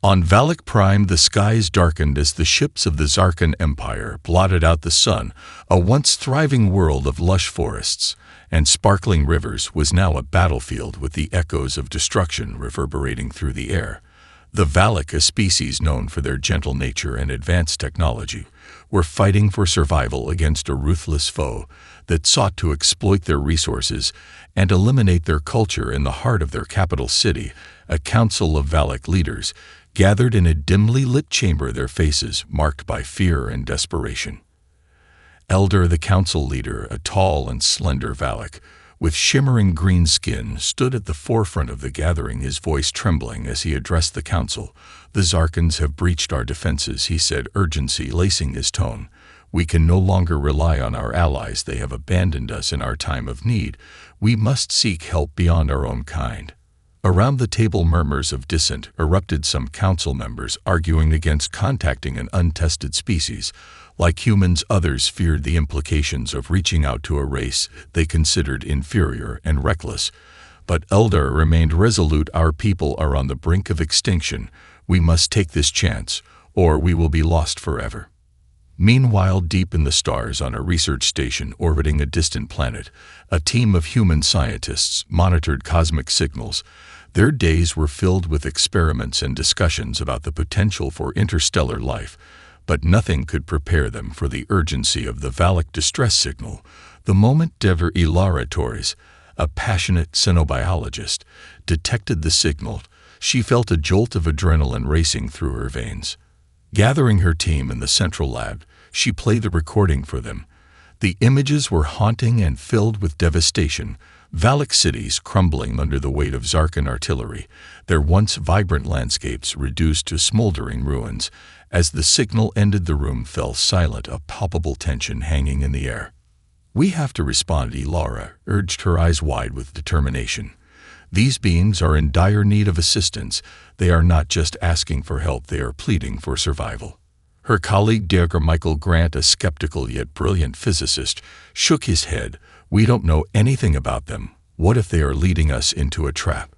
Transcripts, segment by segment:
On Valak Prime, the skies darkened as the ships of the Zarkan Empire blotted out the sun. A once thriving world of lush forests and sparkling rivers was now a battlefield with the echoes of destruction reverberating through the air. The Valak, a species known for their gentle nature and advanced technology, were fighting for survival against a ruthless foe that sought to exploit their resources and eliminate their culture. In the heart of their capital city, a council of Valak leaders gathered in a dimly lit chamber, their faces marked by fear and desperation. Elder, the council leader, a tall and slender Valak with shimmering green skin, stood at the forefront of the gathering, his voice trembling as he addressed the council. "The Zarkans have breached our defenses," he said, urgency lacing his tone. "We can no longer rely on our allies. They have abandoned us in our time of need. We must seek help beyond our own kind." Around the table, murmurs of dissent erupted, some council members arguing against contacting an untested species. Like humans, others feared the implications of reaching out to a race they considered inferior and reckless. But Elder remained resolute. "Our people are on the brink of extinction. We must take this chance, or we will be lost forever." Meanwhile, deep in the stars, on a research station orbiting a distant planet, a team of human scientists monitored cosmic signals. Their days were filled with experiments and discussions about the potential for interstellar life, but nothing could prepare them for the urgency of the Valak distress signal. The moment Dr. Ilara Torres, a passionate xenobiologist, detected the signal, she felt a jolt of adrenaline racing through her veins. Gathering her team in the central lab, she played the recording for them. The images were haunting and filled with devastation. Valak cities crumbling under the weight of Zarkan artillery, their once vibrant landscapes reduced to smoldering ruins. As the signal ended, the room fell silent, a palpable tension hanging in the air. "We have to respond," Ilara urged, her eyes wide with determination. "These beings are in dire need of assistance. They are not just asking for help, they are pleading for survival." Her colleague Dr. Michael Grant, a skeptical yet brilliant physicist, shook his head. "We don't know anything about them. What if they are leading us into a trap?"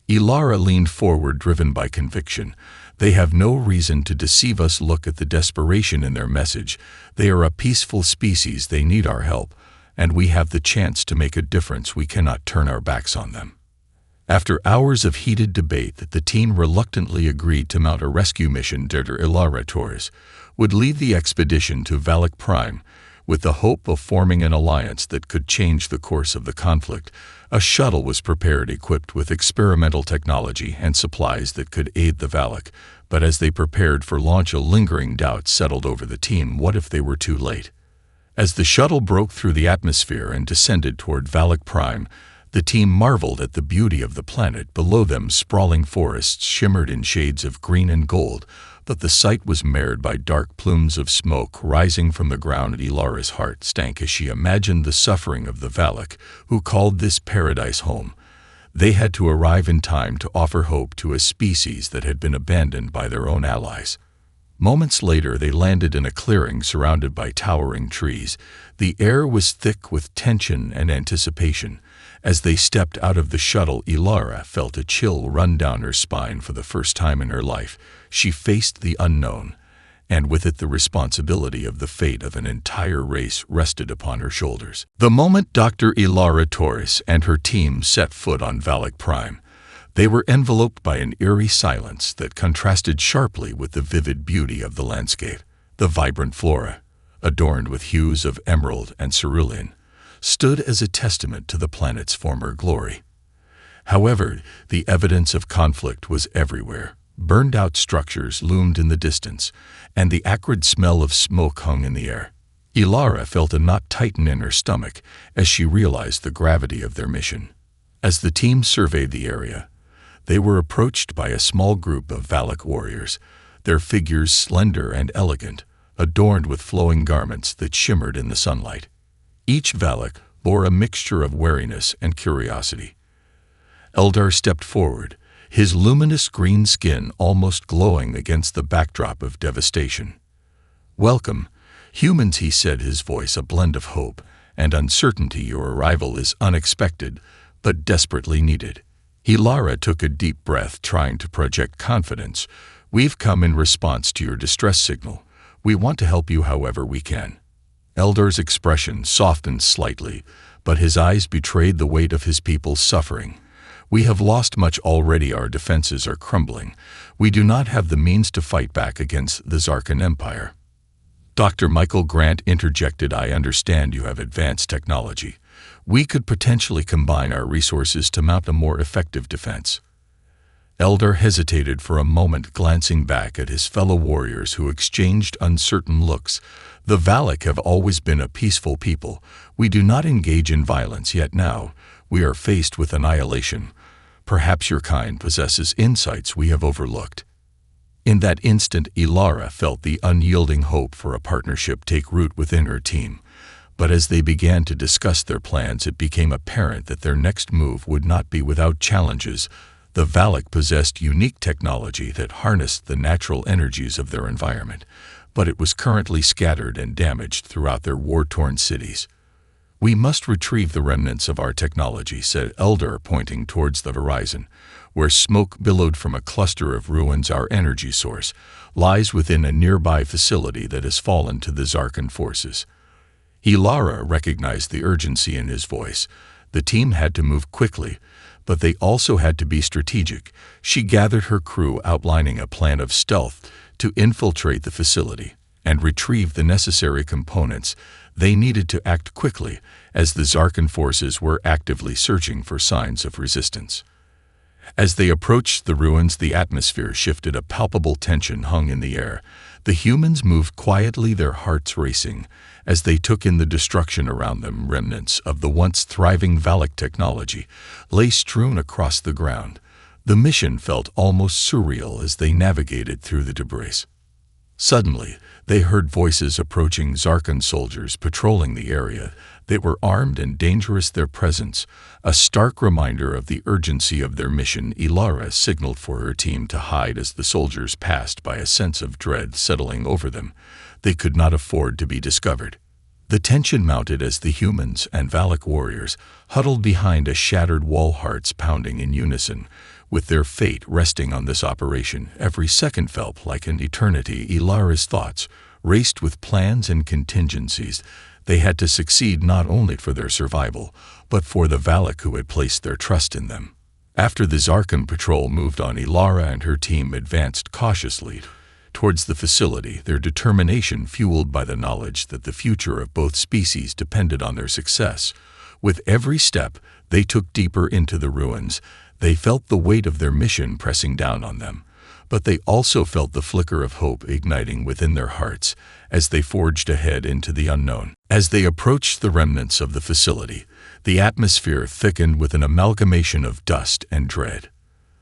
Ilara leaned forward, driven by conviction. "They have no reason to deceive us. Look at the desperation in their message. They are a peaceful species. They need our help, and we have the chance to make a difference. We cannot turn our backs on them." After hours of heated debate, the team reluctantly agreed to mount a rescue mission. Dr. Ilara Torres would lead the expedition to Valak Prime, with the hope of forming an alliance that could change the course of the conflict. A shuttle was prepared, equipped with experimental technology and supplies that could aid the Valak. But as they prepared for launch, a lingering doubt settled over the team. What if they were too late? As the shuttle broke through the atmosphere and descended toward Valak Prime, the team marveled at the beauty of the planet. Below them, sprawling forests shimmered in shades of green and gold, but the sight was marred by dark plumes of smoke rising from the ground. Ilara's heart stank as she imagined the suffering of the Valak, who called this paradise home. They had to arrive in time to offer hope to a species that had been abandoned by their own allies. Moments later, they landed in a clearing surrounded by towering trees. The air was thick with tension and anticipation. As they stepped out of the shuttle, Ilara felt a chill run down her spine. For the first time in her life, she faced the unknown, and with it the responsibility of the fate of an entire race rested upon her shoulders. The moment Dr. Ilara Torres and her team set foot on Valak Prime, they were enveloped by an eerie silence that contrasted sharply with the vivid beauty of the landscape. The vibrant flora, adorned with hues of emerald and cerulean, stood as a testament to the planet's former glory. However, the evidence of conflict was everywhere. Burned-out structures loomed in the distance, and the acrid smell of smoke hung in the air. Ilara felt a knot tighten in her stomach as she realized the gravity of their mission. As the team surveyed the area, they were approached by a small group of Valak warriors, their figures slender and elegant, adorned with flowing garments that shimmered in the sunlight. Each Valak bore a mixture of wariness and curiosity. Eldar stepped forward, his luminous green skin almost glowing against the backdrop of devastation. "Welcome, humans," he said, his voice a blend of hope and uncertainty. "Your arrival is unexpected, but desperately needed." Ilara took a deep breath, trying to project confidence. We've come in response to your distress signal. We want to help you however we can." Eldar's expression softened slightly, but his eyes betrayed the weight of his people's suffering. "We have lost much already. Our defenses are crumbling. We do not have the means to fight back against the Zarkan Empire." Dr. Michael Grant interjected, "I understand you have advanced technology. We could potentially combine our resources to mount a more effective defense." Eldar hesitated for a moment, glancing back at his fellow warriors who exchanged uncertain looks. "The Valak have always been a peaceful people. We do not engage in violence, yet now we are faced with annihilation. Perhaps your kind possesses insights we have overlooked." In that instant, Ilara felt the unyielding hope for a partnership take root within her team. But as they began to discuss their plans, it became apparent that their next move would not be without challenges. The Valak possessed unique technology that harnessed the natural energies of their environment, but it was currently scattered and damaged throughout their war-torn cities. "We must retrieve the remnants of our technology," said Eldar, pointing towards the horizon, where smoke billowed from a cluster of ruins. "Our energy source lies within a nearby facility that has fallen to the Zarkan forces." Ilara recognized the urgency in his voice. The team had to move quickly, but they also had to be strategic. She gathered her crew, outlining a plan of stealth to infiltrate the facility and retrieve the necessary components. They needed to act quickly, as the Zarkan forces were actively searching for signs of resistance. As they approached the ruins, the atmosphere shifted. A palpable tension hung in the air. The humans moved quietly, their hearts racing, as they took in the destruction around them. Remnants of the once thriving Valak technology lay strewn across the ground. The mission felt almost surreal as they navigated through the debris. Suddenly, they heard voices approaching. Zarkan soldiers patrolling the area. They were armed and dangerous, their presence a stark reminder of the urgency of their mission. Ilara signaled for her team to hide as the soldiers passed by, a sense of dread settling over them. They could not afford to be discovered. The tension mounted as the humans and Valak warriors huddled behind a shattered wall, hearts pounding in unison. With their fate resting on this operation, every second felt like an eternity. Ilara's thoughts raced with plans and contingencies. They had to succeed not only for their survival, but for the Valak who had placed their trust in them. After the Zarkan patrol moved on, Ilara and her team advanced cautiously towards the facility, their determination fueled by the knowledge that the future of both species depended on their success. With every step they took deeper into the ruins, they felt the weight of their mission pressing down on them. But they also felt the flicker of hope igniting within their hearts as they forged ahead into the unknown. As they approached the remnants of the facility, the atmosphere thickened with an amalgamation of dust and dread.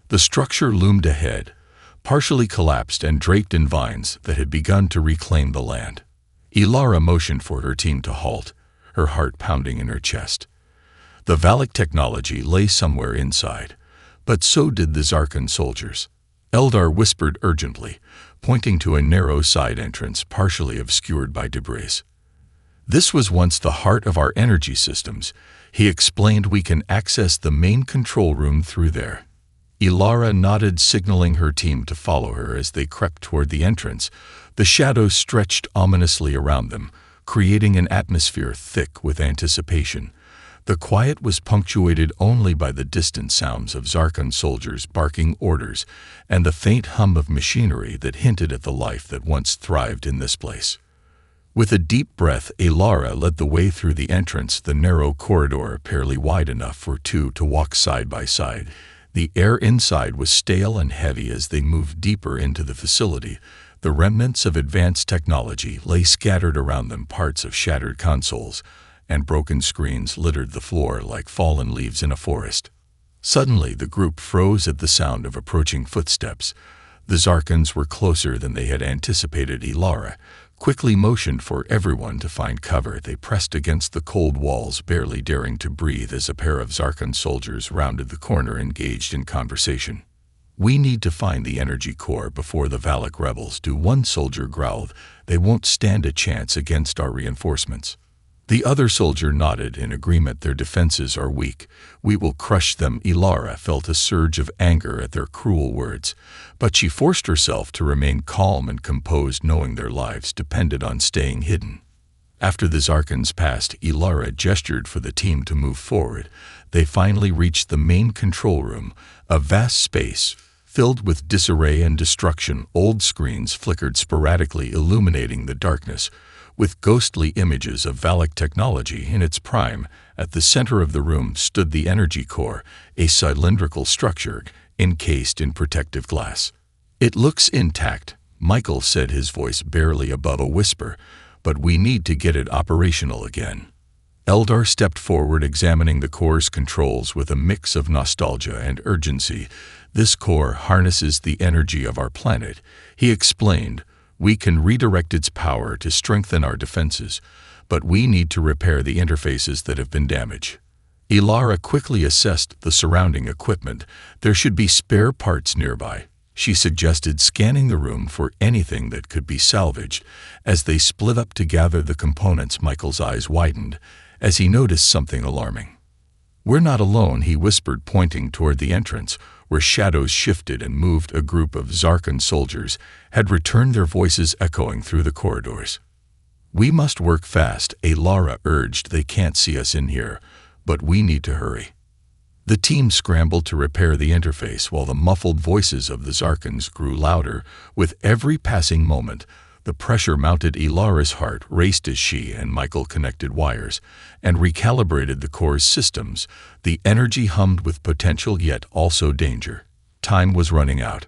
The structure loomed ahead, partially collapsed and draped in vines that had begun to reclaim the land. Ilara motioned for her team to halt, her heart pounding in her chest. The Valak technology lay somewhere inside, but so did the Zarkan soldiers. Eldar whispered urgently, pointing to a narrow side entrance partially obscured by debris. "This was once the heart of our energy systems," he explained. "We can access the main control room through there." Ilara nodded, signaling her team to follow her. As they crept toward the entrance, the shadows stretched ominously around them, creating an atmosphere thick with anticipation. The quiet was punctuated only by the distant sounds of Zarkan soldiers barking orders and the faint hum of machinery that hinted at the life that once thrived in this place. With a deep breath, Ilara led the way through the entrance, the narrow corridor barely wide enough for two to walk side by side. The air inside was stale and heavy. As they moved deeper into the facility, the remnants of advanced technology lay scattered around them. Parts of shattered consoles and broken screens littered the floor like fallen leaves in a forest. Suddenly, the group froze at the sound of approaching footsteps. The Zarkans were closer than they had anticipated. Ilara quickly motioned for everyone to find cover. They pressed against the cold walls, barely daring to breathe as a pair of Zarkan soldiers rounded the corner, engaged in conversation. "We need to find the energy core before the Valak rebels do," one soldier growled. "They won't stand a chance against our reinforcements." The other soldier nodded in agreement. Their defenses are weak. We will crush them. Ilara felt a surge of anger at their cruel words, but she forced herself to remain calm and composed, knowing their lives depended on staying hidden. After the Zarkans passed, Ilara gestured for the team to move forward. They finally reached the main control room, a vast space filled with disarray and destruction. Old screens flickered sporadically, illuminating the darkness, with ghostly images of Valak technology in its prime. At the center of the room stood the energy core, a cylindrical structure encased in protective glass. "It looks intact," Michael said, his voice barely above a whisper, "but we need to get it operational again." Eldar stepped forward, examining the core's controls with a mix of nostalgia and urgency. "This core harnesses the energy of our planet," he explained. "We can redirect its power to strengthen our defenses, but we need to repair the interfaces that have been damaged." Ilara quickly assessed the surrounding equipment. "There should be spare parts nearby," she suggested, scanning the room for anything that could be salvaged. As they split up to gather the components, Michael's eyes widened as he noticed something alarming. "We're not alone," he whispered, pointing toward the entrance, where shadows shifted and moved. A group of Zarkan soldiers had returned, their voices echoing through the corridors. "We must work fast," Ilara urged. "They can't see us in here, but we need to hurry." The team scrambled to repair the interface while the muffled voices of the Zarkans grew louder with every passing moment. The pressure mounted. Ilara's heart raced as she and Michael connected wires and recalibrated the core's systems. The energy hummed with potential, yet also danger. Time was running out.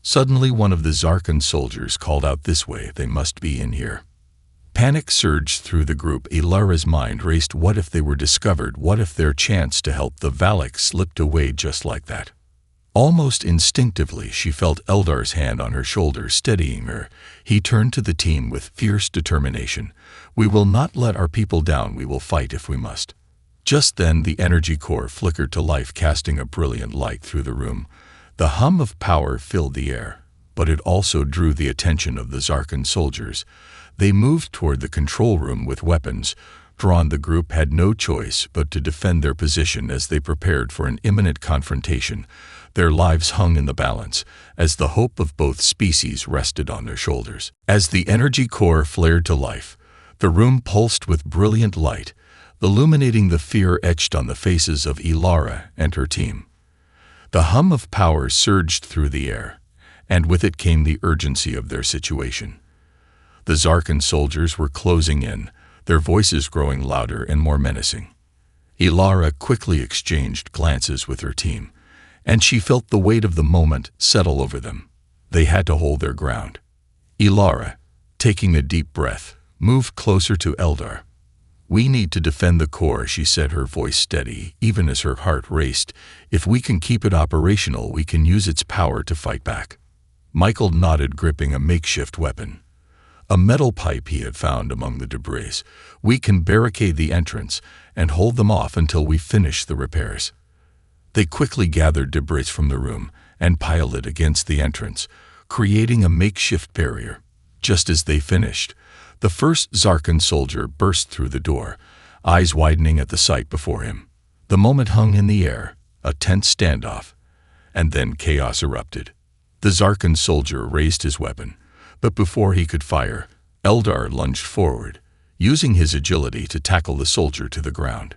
Suddenly, one of the Zarkan soldiers called out, "This way, they must be in here." Panic surged through the group. Ilara's mind raced. What if they were discovered? What if their chance to help the Valak slipped away just like that? Almost instinctively, she felt Eldar's hand on her shoulder, steadying her. He turned to the team with fierce determination. "We will not let our people down. We will fight if we must." Just then, the energy core flickered to life, casting a brilliant light through the room. The hum of power filled the air, but it also drew the attention of the Zarkan soldiers. They moved toward the control room with weapons drawn. The group had no choice but to defend their position as they prepared for an imminent confrontation. Their lives hung in the balance as the hope of both species rested on their shoulders. As the energy core flared to life, the room pulsed with brilliant light, illuminating the fear etched on the faces of Ilara and her team. The hum of power surged through the air, and with it came the urgency of their situation. The Zarkan soldiers were closing in, their voices growing louder and more menacing. Ilara quickly exchanged glances with her team, and she felt the weight of the moment settle over them. They had to hold their ground. Ilara, taking a deep breath, moved closer to Eldar. "We need to defend the core," she said, her voice steady, even as her heart raced. "If we can keep it operational, we can use its power to fight back." Michael nodded, gripping a makeshift weapon, a metal pipe he had found among the debris. "We can barricade the entrance and hold them off until we finish the repairs." They quickly gathered debris from the room and piled it against the entrance, creating a makeshift barrier. Just as they finished, the first Zarkan soldier burst through the door, eyes widening at the sight before him. The moment hung in the air, a tense standoff, and then chaos erupted. The Zarkan soldier raised his weapon, but before he could fire, Eldar lunged forward, using his agility to tackle the soldier to the ground.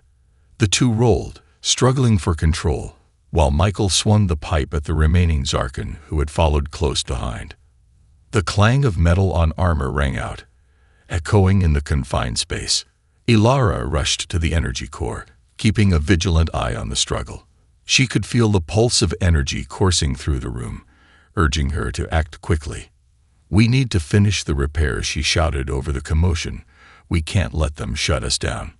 The two rolled, struggling for control, while Michael swung the pipe at the remaining Zarkan, who had followed close behind. The clang of metal on armor rang out, echoing in the confined space. Ilara rushed to the energy core, keeping a vigilant eye on the struggle. She could feel the pulse of energy coursing through the room, urging her to act quickly. "We need to finish the repairs," she shouted over the commotion. "We can't let them shut us down."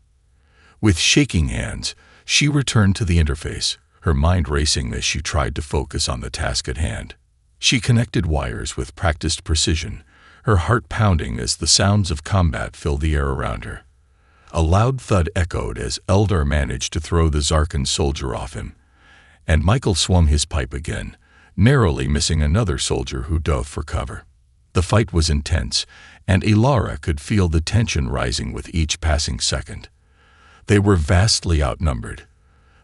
With shaking hands, she returned to the interface, her mind racing as she tried to focus on the task at hand. She connected wires with practiced precision, her heart pounding as the sounds of combat filled the air around her. A loud thud echoed as Eldar managed to throw the Zarkan soldier off him, and Michael swung his pipe again, narrowly missing another soldier who dove for cover. The fight was intense, and Ilara could feel the tension rising with each passing second. They were vastly outnumbered,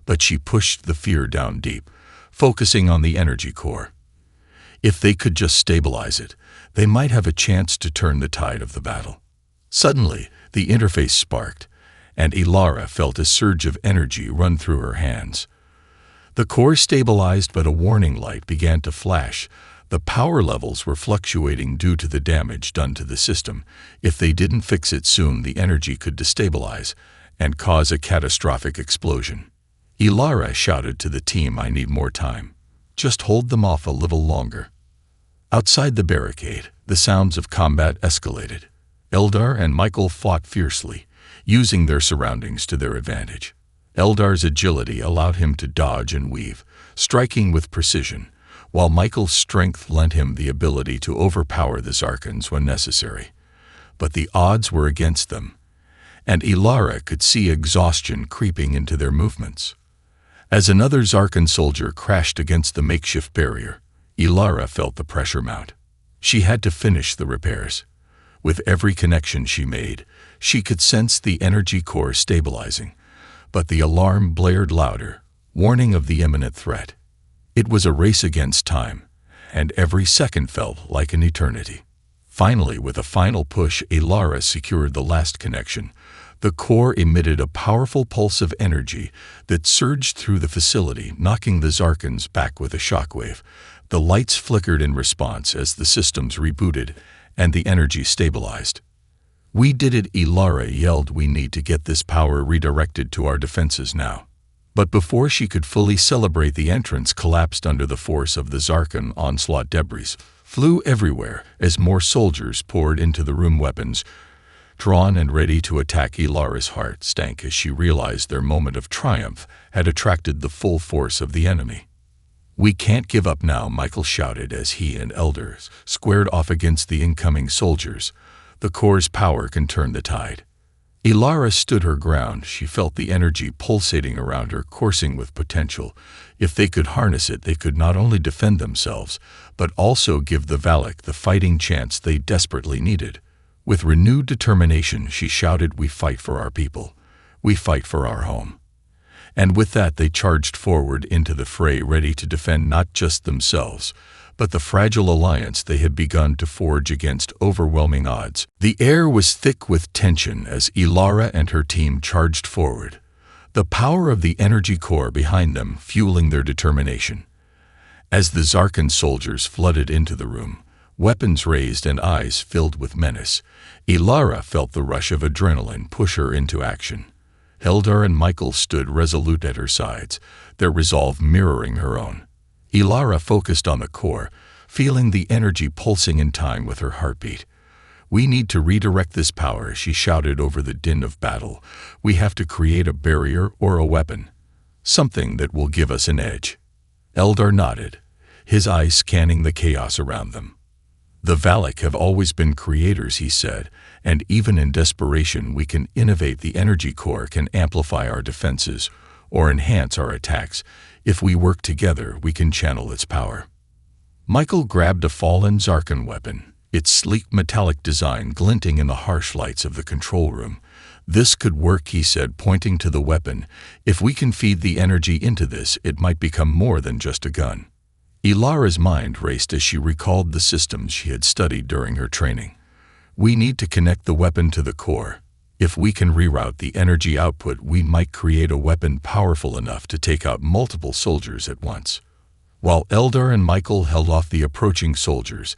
but she pushed the fear down deep, focusing on the energy core. If they could just stabilize it, they might have a chance to turn the tide of the battle. Suddenly, the interface sparked, and Ilara felt a surge of energy run through her hands. The core stabilized, but a warning light began to flash. The power levels were fluctuating due to the damage done to the system. If they didn't fix it soon, the energy could destabilize and cause a catastrophic explosion. Ilara shouted to the team, "I need more time. Just hold them off a little longer." Outside the barricade, the sounds of combat escalated. Eldar and Michael fought fiercely, using their surroundings to their advantage. Eldar's agility allowed him to dodge and weave, striking with precision, while Michael's strength lent him the ability to overpower the Zarkans when necessary. But the odds were against them, and Ilara could see exhaustion creeping into their movements. As another Zarkan soldier crashed against the makeshift barrier, Ilara felt the pressure mount. She had to finish the repairs. With every connection she made, she could sense the energy core stabilizing, but the alarm blared louder, warning of the imminent threat. It was a race against time, and every second felt like an eternity. Finally, with a final push, Ilara secured the last connection. The core emitted a powerful pulse of energy that surged through the facility, knocking the Zarkans back with a shockwave. The lights flickered in response as the systems rebooted and the energy stabilized. "We did it," Ilara yelled. "We need to get this power redirected to our defenses now." But before she could fully celebrate, the entrance collapsed under the force of the Zarkan onslaught. Debris flew everywhere as more soldiers poured into the room, weapons drawn and ready to attack. Ilara's heart sank as she realized their moment of triumph had attracted the full force of the enemy. "We can't give up now," Michael shouted as he and Eldar squared off against the incoming soldiers. "The core's power can turn the tide." Ilara stood her ground. She felt the energy pulsating around her, coursing with potential. If they could harness it, they could not only defend themselves, but also give the Valak the fighting chance they desperately needed. With renewed determination, she shouted, "We fight for our people. We fight for our home." And with that, they charged forward into the fray, ready to defend not just themselves, but the fragile alliance they had begun to forge against overwhelming odds. The air was thick with tension as Ilara and her team charged forward, the power of the energy core behind them fueling their determination. As the Zarkan soldiers flooded into the room, weapons raised and eyes filled with menace, Ilara felt the rush of adrenaline push her into action. Eldar and Michael stood resolute at her sides, their resolve mirroring her own. Ilara focused on the core, feeling the energy pulsing in time with her heartbeat. "We need to redirect this power," she shouted over the din of battle. "We have to create a barrier or a weapon, something that will give us an edge." Eldar nodded, his eyes scanning the chaos around them. "The Valak have always been creators," he said, "and even in desperation we can innovate. The energy core can amplify our defenses or enhance our attacks. If we work together, we can channel its power." Michael grabbed a fallen Zarkan weapon, its sleek metallic design glinting in the harsh lights of the control room. "This could work," he said, pointing to the weapon. "If we can feed the energy into this, it might become more than just a gun." Ilara's mind raced as she recalled the systems she had studied during her training. "We need to connect the weapon to the core. If we can reroute the energy output, we might create a weapon powerful enough to take out multiple soldiers at once." While Eldar and Michael held off the approaching soldiers,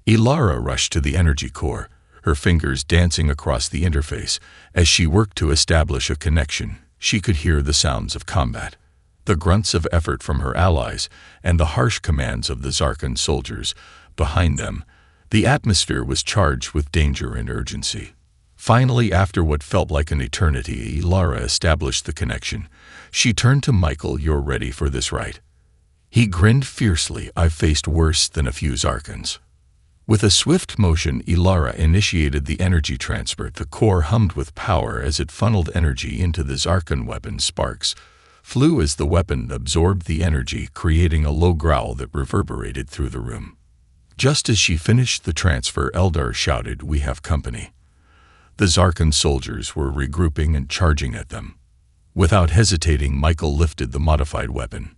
Ilara rushed to the energy core, her fingers dancing across the interface. As she worked to establish a connection, she could hear the sounds of combat, the grunts of effort from her allies, and the harsh commands of the Zarkan soldiers behind them. The atmosphere was charged with danger and urgency. Finally, after what felt like an eternity, Ilara established the connection. She turned to Michael. "You're ready for this, right?" He grinned fiercely. "I've faced worse than a few Zarkans." With a swift motion, Ilara initiated the energy transfer. The core hummed with power as it funneled energy into the Zarkan weapon. Sparks flew as the weapon absorbed the energy, creating a low growl that reverberated through the room. Just as she finished the transfer, Eldar shouted, "We have company." The Zarkan soldiers were regrouping and charging at them. Without hesitating, Michael lifted the modified weapon,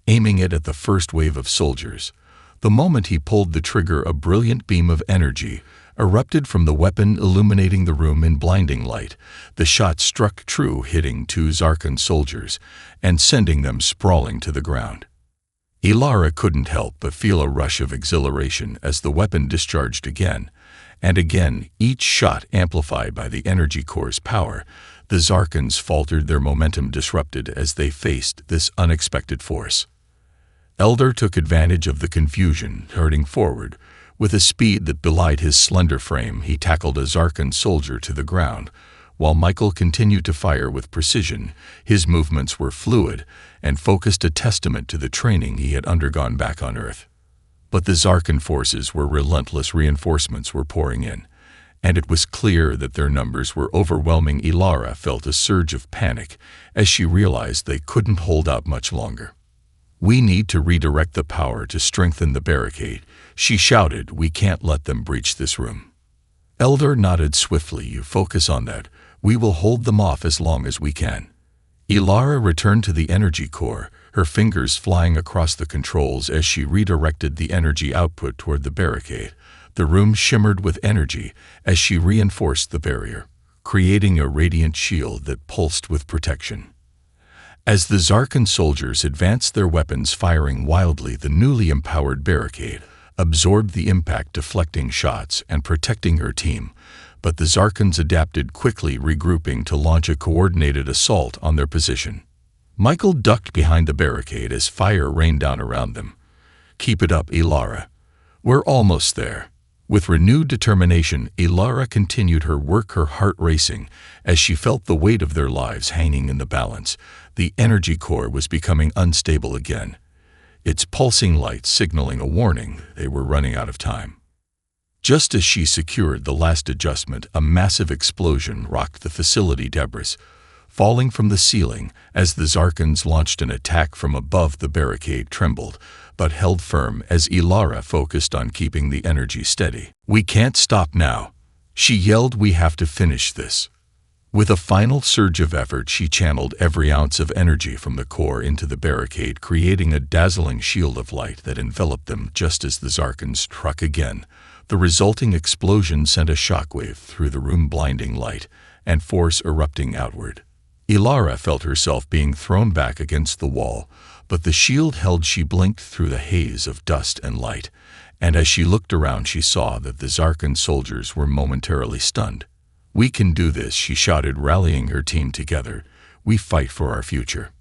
aiming it at the first wave of soldiers. The moment he pulled the trigger, a brilliant beam of energy erupted from the weapon, illuminating the room in blinding light. The shot struck true, hitting 2 Zarkan soldiers and sending them sprawling to the ground. Ilara couldn't help but feel a rush of exhilaration as the weapon discharged again and again, each shot amplified by the energy core's power. The Zarkans faltered, their momentum disrupted as they faced this unexpected force. Eldar took advantage of the confusion, hurtling forward. With a speed that belied his slender frame, he tackled a Zarkan soldier to the ground, while Michael continued to fire with precision. His movements were fluid and focused, a testament to the training he had undergone back on Earth. But the Zarkan forces were relentless. Reinforcements were pouring in, and it was clear that their numbers were overwhelming. Ilara felt a surge of panic as she realized they couldn't hold out much longer. "We need to redirect the power to strengthen the barricade," she shouted. "We can't let them breach this room." Eldar nodded swiftly. "You focus on that. We will hold them off as long as we can." Ilara returned to the energy core, her fingers flying across the controls as she redirected the energy output toward the barricade. The room shimmered with energy as she reinforced the barrier, creating a radiant shield that pulsed with protection. As the Zarkan soldiers advanced, their weapons firing wildly, the newly empowered barricade absorbed the impact, deflecting shots and protecting her team. But the Zarkans adapted quickly, regrouping to launch a coordinated assault on their position. Michael ducked behind the barricade as fire rained down around them. "Keep it up, Ilara. We're almost there." With renewed determination, Ilara continued her work, her heart racing as she felt the weight of their lives hanging in the balance. The energy core was becoming unstable again, its pulsing lights signaling a warning they were running out of time. Just as she secured the last adjustment, a massive explosion rocked the facility, debris falling from the ceiling as the Zarkans launched an attack from above. The barricade trembled, but held firm as Ilara focused on keeping the energy steady. "We can't stop now," she yelled. "We have to finish this." With a final surge of effort, she channeled every ounce of energy from the core into the barricade, creating a dazzling shield of light that enveloped them. Just as the Zarkans struck again, the resulting explosion sent a shockwave through the room, blinding light and force erupting outward. Ilara felt herself being thrown back against the wall, but the shield held. She blinked through the haze of dust and light, and as she looked around, she saw that the Zarkan soldiers were momentarily stunned. "We can do this," she shouted, rallying her team together. "We fight for our future."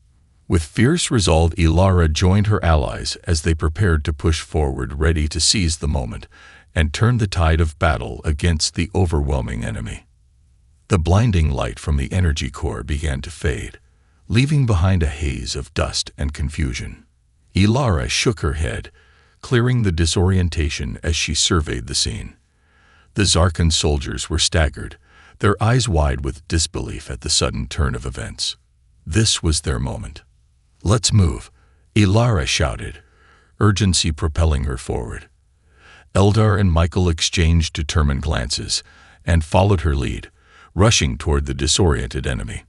With fierce resolve, Ilara joined her allies as they prepared to push forward, ready to seize the moment and turn the tide of battle against the overwhelming enemy. The blinding light from the energy core began to fade, leaving behind a haze of dust and confusion. Ilara shook her head, clearing the disorientation as she surveyed the scene. The Zarkan soldiers were staggered, their eyes wide with disbelief at the sudden turn of events. This was their moment. "Let's move," Ilara shouted, urgency propelling her forward. Eldar and Michael exchanged determined glances and followed her lead, rushing toward the disoriented enemy.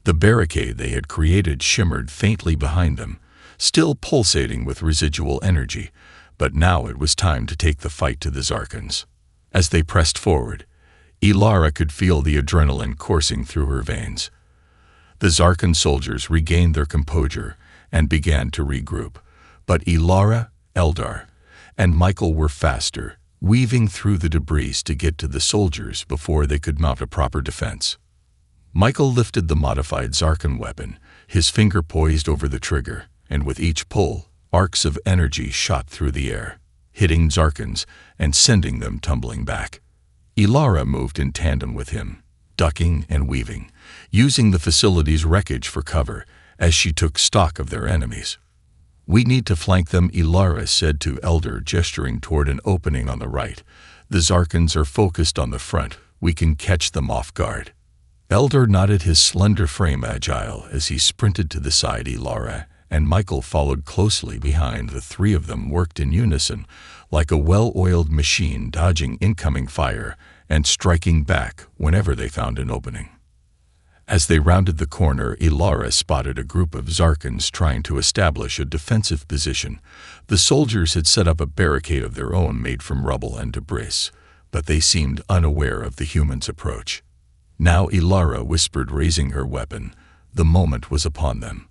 The barricade they had created shimmered faintly behind them, still pulsating with residual energy, but now it was time to take the fight to the Zarkans. As they pressed forward, Ilara could feel the adrenaline coursing through her veins. The Zarkan soldiers regained their composure and began to regroup, but Ilara, Eldar, and Michael were faster, weaving through the debris to get to the soldiers before they could mount a proper defense. Michael lifted the modified Zarkan weapon, his finger poised over the trigger, and with each pull, arcs of energy shot through the air, hitting Zarkans and sending them tumbling back. Ilara moved in tandem with him, ducking and weaving, using the facility's wreckage for cover as she took stock of their enemies. "We need to flank them," Ilara said to Eldar, gesturing toward an opening on the right. "The Zarkans are focused on the front. We can catch them off guard." Eldar nodded, his slender frame agile as he sprinted to the side. Ilara and Michael followed closely behind. The three of them worked in unison, like a well-oiled machine, dodging incoming fire and striking back whenever they found an opening. As they rounded the corner, Ilara spotted a group of Zarkans trying to establish a defensive position. The soldiers had set up a barricade of their own made from rubble and debris, but they seemed unaware of the humans' approach. Now Ilara whispered, raising her weapon. The moment was upon them.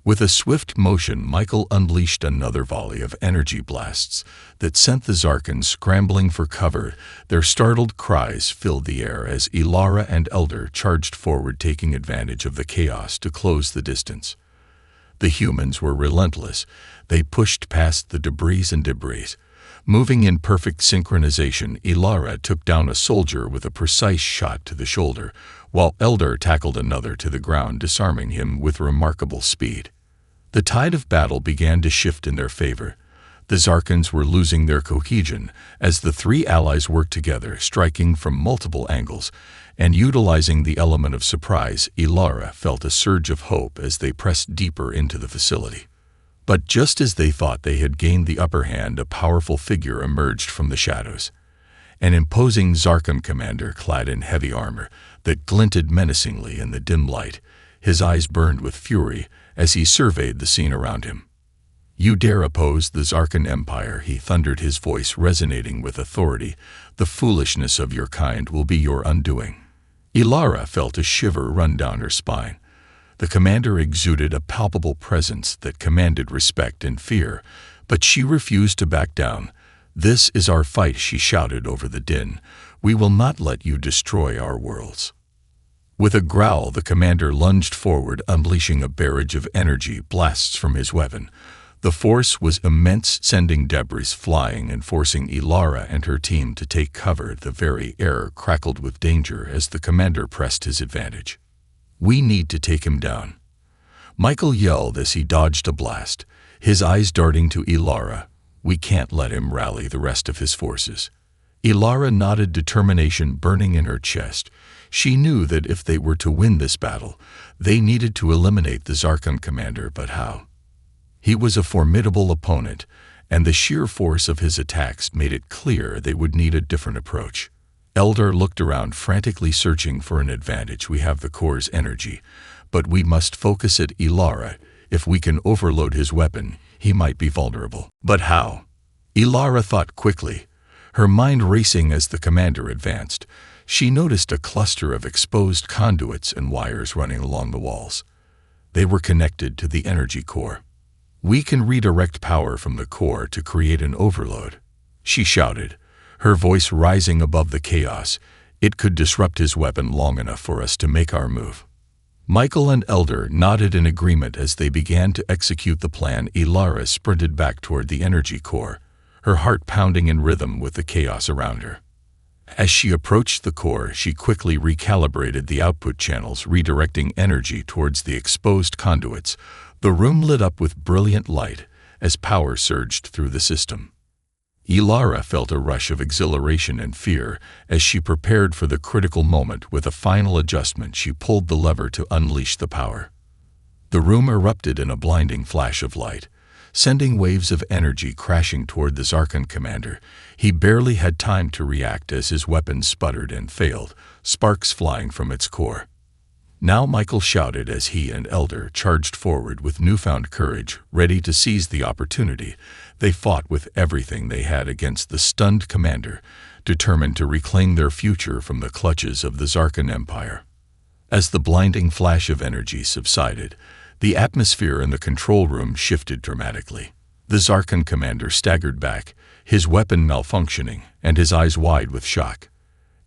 With a swift motion, Michael unleashed another volley of energy blasts that sent the Zarkans scrambling for cover. Their startled cries filled the air as Ilara and Elder charged forward, taking advantage of the chaos to close the distance. The humans were relentless. They pushed past the debris. Moving in perfect synchronization, Ilara took down a soldier with a precise shot to the shoulder, while Elder tackled another to the ground, disarming him with remarkable speed. The tide of battle began to shift in their favor. The Zarkans were losing their cohesion as the three allies worked together, striking from multiple angles, and utilizing the element of surprise. Ilara felt a surge of hope as they pressed deeper into the facility. But just as they thought they had gained the upper hand, a powerful figure emerged from the shadows. An imposing Zarkan commander clad in heavy armor that glinted menacingly in the dim light. His eyes burned with fury as he surveyed the scene around him. "You dare oppose the Zarkan Empire," he thundered, his voice resonating with authority. "The foolishness of your kind will be your undoing." Ilara felt a shiver run down her spine. The commander exuded a palpable presence that commanded respect and fear, but she refused to back down. "This is our fight," she shouted over the din. "We will not let you destroy our worlds." With a growl, the commander lunged forward, unleashing a barrage of energy blasts from his weapon. The force was immense, sending debris flying and forcing Ilara and her team to take cover. The very air crackled with danger as the commander pressed his advantage. "We need to take him down," Michael yelled as he dodged a blast, his eyes darting to Ilara. "We can't let him rally the rest of his forces." Ilara nodded, determination burning in her chest. She knew that if they were to win this battle, they needed to eliminate the Zarkan commander, but how? He was a formidable opponent, and the sheer force of his attacks made it clear they would need a different approach. Elder looked around, frantically searching for an advantage. "We have the core's energy, but we must focus it, Ilara. If we can overload his weapon, he might be vulnerable." "But how?" Ilara thought quickly, her mind racing as the commander advanced. She noticed a cluster of exposed conduits and wires running along the walls. They were connected to the energy core. "We can redirect power from the core to create an overload," she shouted, her voice rising above the chaos. "It could disrupt his weapon long enough for us to make our move." Michael and Elder nodded in agreement as they began to execute the plan. Ilara sprinted back toward the energy core, her heart pounding in rhythm with the chaos around her. As she approached the core, she quickly recalibrated the output channels, redirecting energy towards the exposed conduits. The room lit up with brilliant light as power surged through the system. Ilara felt a rush of exhilaration and fear as she prepared for the critical moment. With a final adjustment, she pulled the lever to unleash the power. The room erupted in a blinding flash of light, sending waves of energy crashing toward the Zarkan commander. He barely had time to react as his weapon sputtered and failed, sparks flying from its core. "Now," Michael shouted as he and Elder charged forward with newfound courage, ready to seize the opportunity. They fought with everything they had against the stunned commander, determined to reclaim their future from the clutches of the Zarkan Empire. As the blinding flash of energy subsided, the atmosphere in the control room shifted dramatically. The Zarkan commander staggered back, his weapon malfunctioning, and his eyes wide with shock.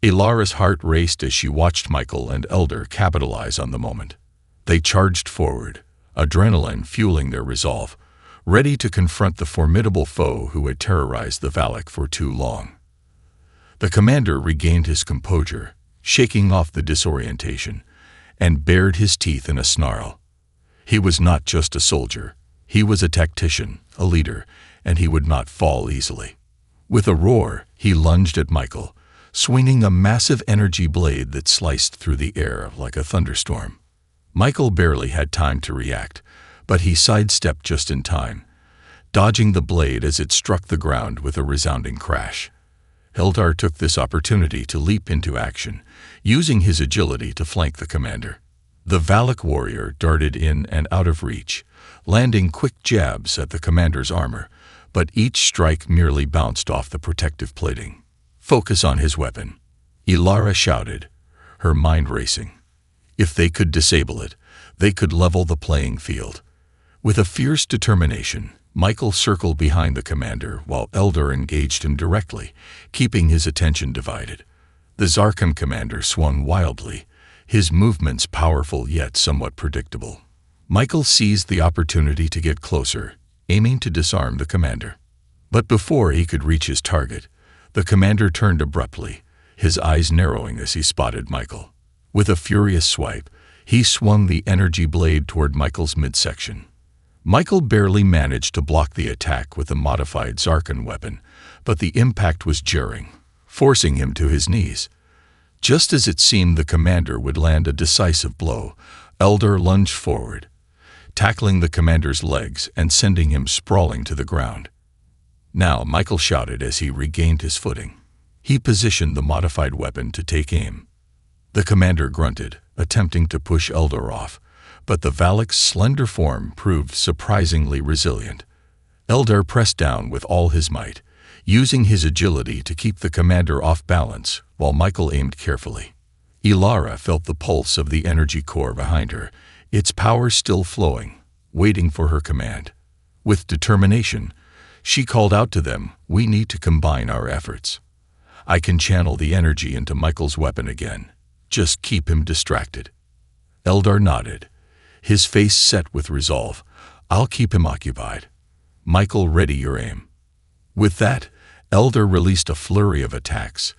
Ilara's heart raced as she watched Michael and Elder capitalize on the moment. They charged forward, adrenaline fueling their resolve, ready to confront the formidable foe who had terrorized the Valak for too long. The commander regained his composure, shaking off the disorientation, and bared his teeth in a snarl. He was not just a soldier. He was a tactician, a leader, and he would not fall easily. With a roar, he lunged at Michael, swinging a massive energy blade that sliced through the air like a thunderstorm. Michael barely had time to react, but he sidestepped just in time, dodging the blade as it struck the ground with a resounding crash. Eldar took this opportunity to leap into action, using his agility to flank the commander. The Valak warrior darted in and out of reach, landing quick jabs at the commander's armor, but each strike merely bounced off the protective plating. "Focus on his weapon," Ilara shouted, her mind racing. If they could disable it, they could level the playing field. With a fierce determination, Michael circled behind the commander while Eldar engaged him directly, keeping his attention divided. The Zarkon commander swung wildly, his movements powerful yet somewhat predictable. Michael seized the opportunity to get closer, aiming to disarm the commander. But before he could reach his target, the commander turned abruptly, his eyes narrowing as he spotted Michael. With a furious swipe, he swung the energy blade toward Michael's midsection. Michael barely managed to block the attack with a modified Zarkon weapon, but the impact was jarring, forcing him to his knees. Just as it seemed the commander would land a decisive blow, Eldar lunged forward, tackling the commander's legs and sending him sprawling to the ground. "Now," Michael shouted as he regained his footing. He positioned the modified weapon to take aim. The commander grunted, attempting to push Eldar off, but the Valak's slender form proved surprisingly resilient. Eldar pressed down with all his might, using his agility to keep the commander off balance while Michael aimed carefully. Ilara felt the pulse of the energy core behind her, its power still flowing, waiting for her command. With determination, she called out to them, "We need to combine our efforts. I can channel the energy into Michael's weapon again. Just keep him distracted." Eldar nodded, his face set with resolve. "I'll keep him occupied. Michael, ready your aim." With that, Eldar released a flurry of attacks,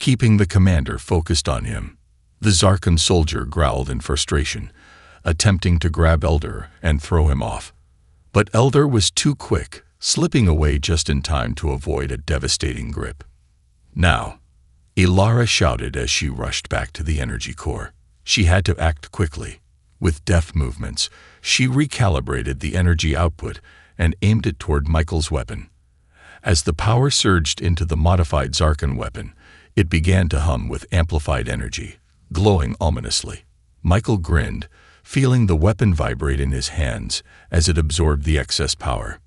keeping the commander focused on him. The Zarkon soldier growled in frustration, attempting to grab Eldar and throw him off. But Eldar was too quick, slipping away just in time to avoid a devastating grip. "Now," Ilara shouted as she rushed back to the energy core. She had to act quickly. With deft movements, she recalibrated the energy output and aimed it toward Michael's weapon. As the power surged into the modified Zarkon weapon, it began to hum with amplified energy, glowing ominously. Michael grinned, feeling the weapon vibrate in his hands as it absorbed the excess power.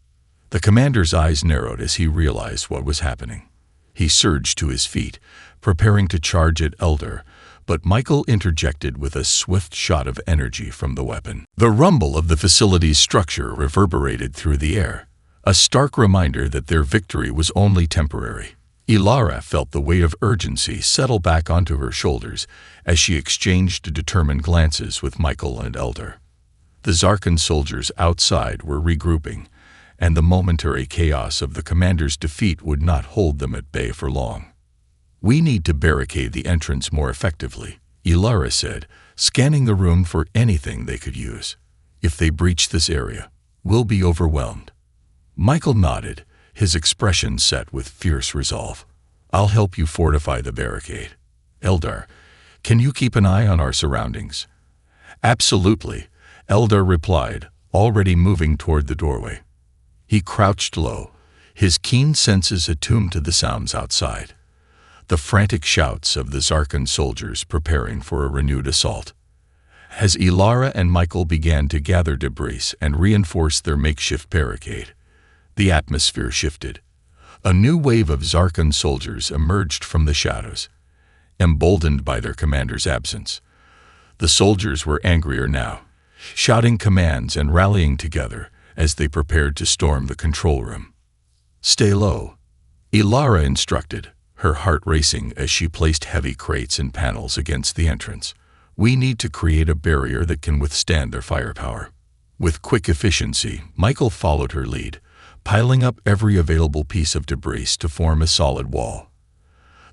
The commander's eyes narrowed as he realized what was happening. He surged to his feet, preparing to charge at Eldar, but Michael interjected with a swift shot of energy from the weapon. The rumble of the facility's structure reverberated through the air, a stark reminder that their victory was only temporary. Ilara felt the weight of urgency settle back onto her shoulders as she exchanged determined glances with Michael and Eldar. The Zarkon soldiers outside were regrouping, and the momentary chaos of the commander's defeat would not hold them at bay for long. "We need to barricade the entrance more effectively," Ilara said, scanning the room for anything they could use. "If they breach this area, we'll be overwhelmed." Michael nodded, his expression set with fierce resolve. "I'll help you fortify the barricade. Eldar, can you keep an eye on our surroundings?" "Absolutely," Eldar replied, already moving toward the doorway. He crouched low, his keen senses attuned to the sounds outside. The frantic shouts of the Zarkon soldiers preparing for a renewed assault. As Ilara and Michael began to gather debris and reinforce their makeshift barricade, the atmosphere shifted. A new wave of Zarkon soldiers emerged from the shadows, emboldened by their commander's absence. The soldiers were angrier now, shouting commands and rallying together as they prepared to storm the control room. "Stay low," Ilara instructed, her heart racing as she placed heavy crates and panels against the entrance. "We need to create a barrier that can withstand their firepower." With quick efficiency, Michael followed her lead, piling up every available piece of debris to form a solid wall.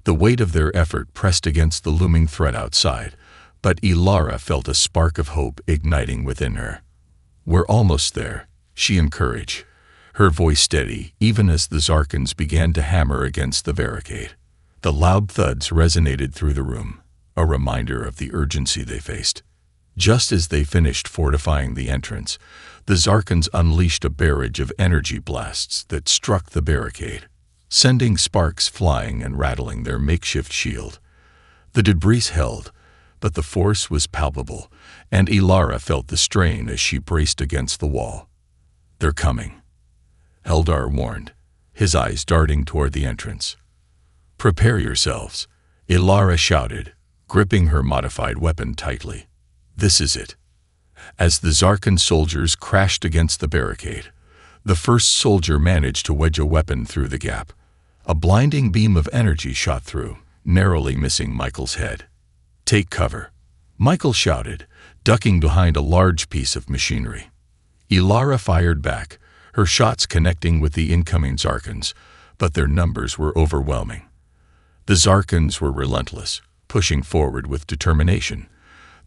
The weight of their effort pressed against the looming threat outside, but Ilara felt a spark of hope igniting within her. "We're almost there," she encouraged, her voice steady even as the Zarkons began to hammer against the barricade. The loud thuds resonated through the room, a reminder of the urgency they faced. Just as they finished fortifying the entrance, The Zarkans unleashed a barrage of energy blasts that struck the barricade, sending sparks flying and rattling their makeshift shield. The debris held, but the force was palpable, and Ilara felt the strain as she braced against the wall. "They're coming," Eldar warned, his eyes darting toward the entrance. "Prepare yourselves," Ilara shouted, gripping her modified weapon tightly. "This is it." As the Zarkan soldiers crashed against the barricade, the first soldier managed to wedge a weapon through the gap. A blinding beam of energy shot through, narrowly missing Michael's head. "Take cover," Michael shouted, ducking behind a large piece of machinery. Ilara fired back, her shots connecting with the incoming Zarkans, but their numbers were overwhelming. The Zarkans were relentless, pushing forward with determination,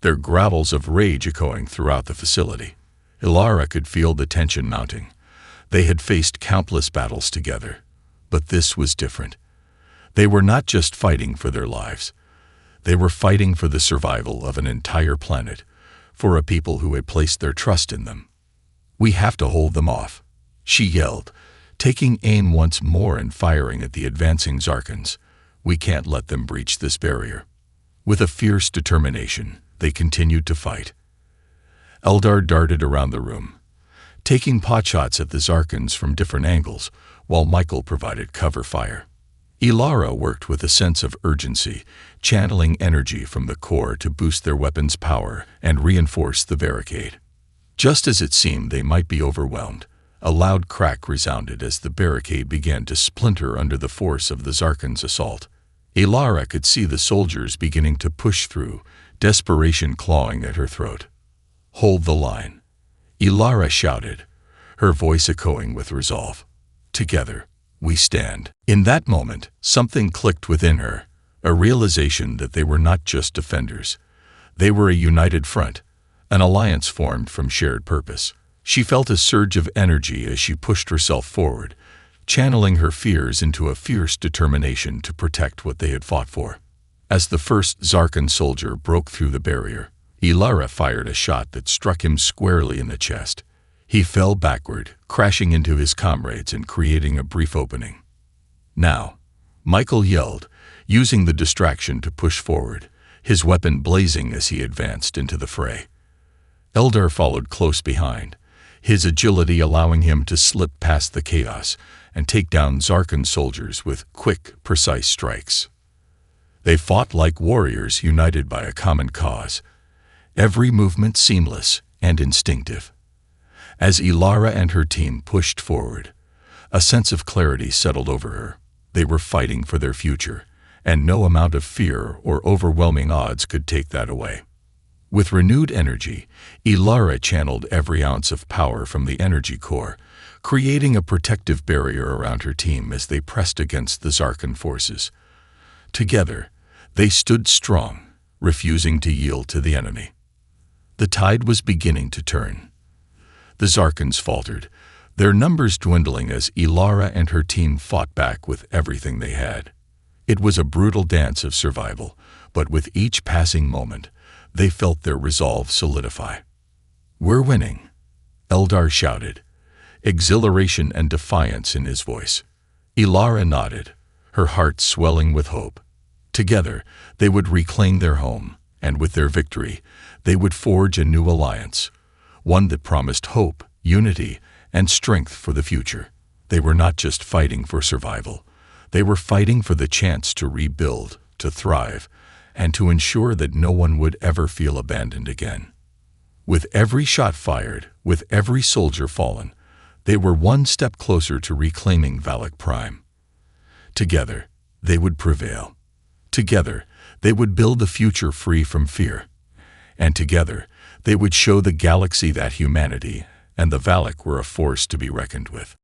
their growls of rage echoing throughout the facility. Ilara could feel the tension mounting. They had faced countless battles together, but this was different. They were not just fighting for their lives. They were fighting for the survival of an entire planet, for a people who had placed their trust in them. "We have to hold them off," she yelled, taking aim once more and firing at the advancing Zarkans. "We can't let them breach this barrier." With a fierce determination, they continued to fight. Eldar darted around the room, taking potshots at the Zarkans from different angles, while Michael provided cover fire. Ilara worked with a sense of urgency, channeling energy from the core to boost their weapons' power and reinforce the barricade. Just as it seemed they might be overwhelmed, a loud crack resounded as the barricade began to splinter under the force of the Zarkans' assault. Ilara could see the soldiers beginning to push through, desperation clawing at her throat. "Hold the line," Ilara shouted, her voice echoing with resolve. "Together, we stand." In that moment, something clicked within her, a realization that they were not just defenders. They were a united front, an alliance formed from shared purpose. She felt a surge of energy as she pushed herself forward, channeling her fears into a fierce determination to protect what they had fought for. As the first Zarkan soldier broke through the barrier, Ilara fired a shot that struck him squarely in the chest. He fell backward, crashing into his comrades and creating a brief opening. "Now," Michael yelled, using the distraction to push forward, his weapon blazing as he advanced into the fray. Eldar followed close behind, his agility allowing him to slip past the chaos and take down Zarkan soldiers with quick, precise strikes. They fought like warriors united by a common cause, every movement seamless and instinctive. As Ilara and her team pushed forward, a sense of clarity settled over her. They were fighting for their future, and no amount of fear or overwhelming odds could take that away. With renewed energy, Ilara channeled every ounce of power from the energy core, creating a protective barrier around her team as they pressed against the Zarkan forces. Together, they stood strong, refusing to yield to the enemy. The tide was beginning to turn. The Zarkans faltered, their numbers dwindling as Ilara and her team fought back with everything they had. It was a brutal dance of survival, but with each passing moment, they felt their resolve solidify. "We're winning," Eldar shouted, exhilaration and defiance in his voice. Ilara nodded, her heart swelling with hope. Together, they would reclaim their home, and with their victory, they would forge a new alliance, one that promised hope, unity, and strength for the future. They were not just fighting for survival. They were fighting for the chance to rebuild, to thrive, and to ensure that no one would ever feel abandoned again. With every shot fired, with every soldier fallen, they were one step closer to reclaiming Valak Prime. Together, they would prevail. Together, they would build a future free from fear. And together, they would show the galaxy that humanity and the Valak were a force to be reckoned with.